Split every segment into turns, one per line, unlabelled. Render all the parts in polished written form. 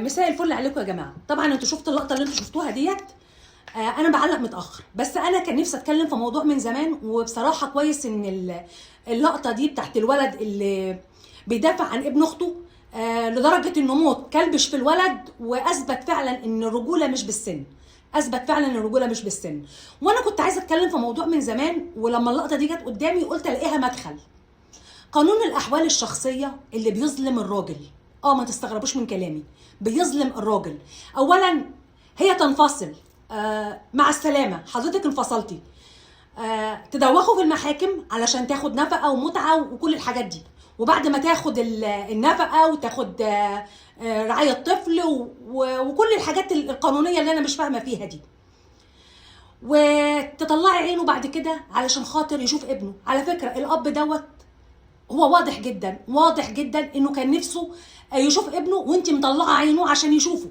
مساء الفل عليكم يا جماعه. طبعا انتوا شفتوا اللقطه اللي انتوا شفتوها ديت. انا بعلق متاخر، بس انا كان نفسي اتكلم في موضوع من زمان، وبصراحه كويس ان اللقطه دي بتاعت الولد اللي بيدافع عن ابن اخته، لدرجه انه موت كلبش في الولد، واثبت فعلا ان الرجوله مش بالسن. اثبت فعلا ان الرجوله مش بالسن. وانا كنت عايزه اتكلم في موضوع من زمان، ولما اللقطه دي جت قدامي قلت الاقيها مدخل. قانون الاحوال الشخصيه اللي بيظلم الراجل، ما تستغربوش من كلامي، بيظلم الراجل. اولا هي تنفصل، مع السلامه حضرتك انفصلتي، تدوخوا في المحاكم علشان تاخد نفقه ومتعه وكل الحاجات دي، وبعد ما تاخد النفقه وتاخد رعايه طفل وكل الحاجات القانونيه اللي انا مش فاهمه فيها دي، وتطلعي عينه بعد كده علشان خاطر يشوف ابنه. على فكره الاب دوت هو واضح جدا واضح جدا انه كان نفسه يشوف ابنه، وانت مطلعه عينه عشان يشوفه.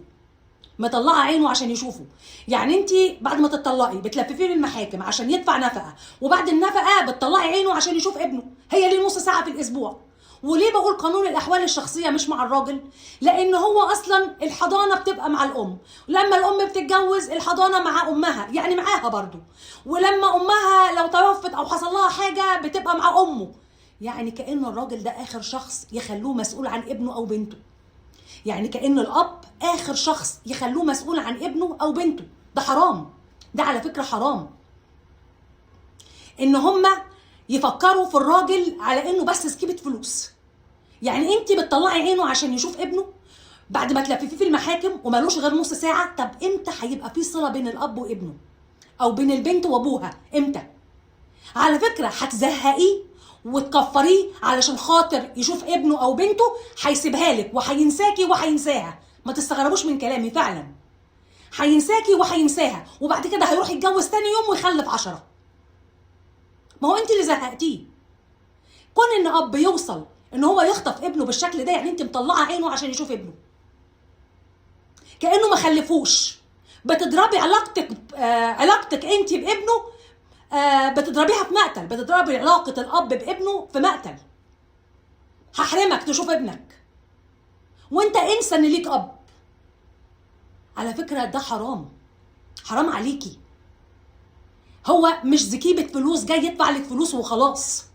مطلعه عينه عشان يشوفه. يعني انت بعد ما تطلقي بتلففيه للمحاكم عشان يدفع نفقه، وبعد النفقه بتطلعي عينه عشان يشوف ابنه. هي ليه نص ساعه في الاسبوع؟ وليه بقول قانون الاحوال الشخصيه مش مع الراجل؟ لان هو اصلا الحضانه بتبقى مع الام، ولما الام بتتجوز الحضانه مع امها، يعني معاها برضو، ولما امها لو توفت او حصل لها حاجه بتبقى مع امه. يعني كأن الراجل ده آخر شخص يخلوه مسؤول عن ابنه أو بنته. يعني كأن الأب آخر شخص يخلوه مسؤول عن ابنه أو بنته. ده حرام. ده على فكرة حرام. إن هما يفكروا في الراجل على إنه بس سكيبة فلوس. يعني أنت بتطلعي عينه عشان يشوف ابنه بعد ما تلففيه في المحاكم ومالوش غير نص ساعة. طب إمتى هيبقى في صلة بين الأب وابنه؟ أو بين البنت وأبوها؟ إمتى؟ على فكرة هتزهقيه وتكفريه علشان خاطر يشوف ابنه او بنته، هيسيبها لك وهينساكي وهينساها. ما تستغربوش من كلامي، فعلا هينساكي وهينساها، وبعد كده هيروح يتجوز تاني يوم ويخلف 10. ما هو انت اللي زهقتيه. كون ان اب يوصل ان هو يخطف ابنه بالشكل ده، يعني انت مطلعه عينه عشان يشوف ابنه كانه ما خلفوش. بتضربي علاقتك انت بابنه، بتضربيها في مقتل. بتضربي علاقة الأب بابنه في مقتل. هحرمك تشوف ابنك وانت انسى ان ليك أب. على فكرة ده حرام. حرام عليكي. هو مش زكيبة فلوس جاي يدفع لك فلوس وخلاص.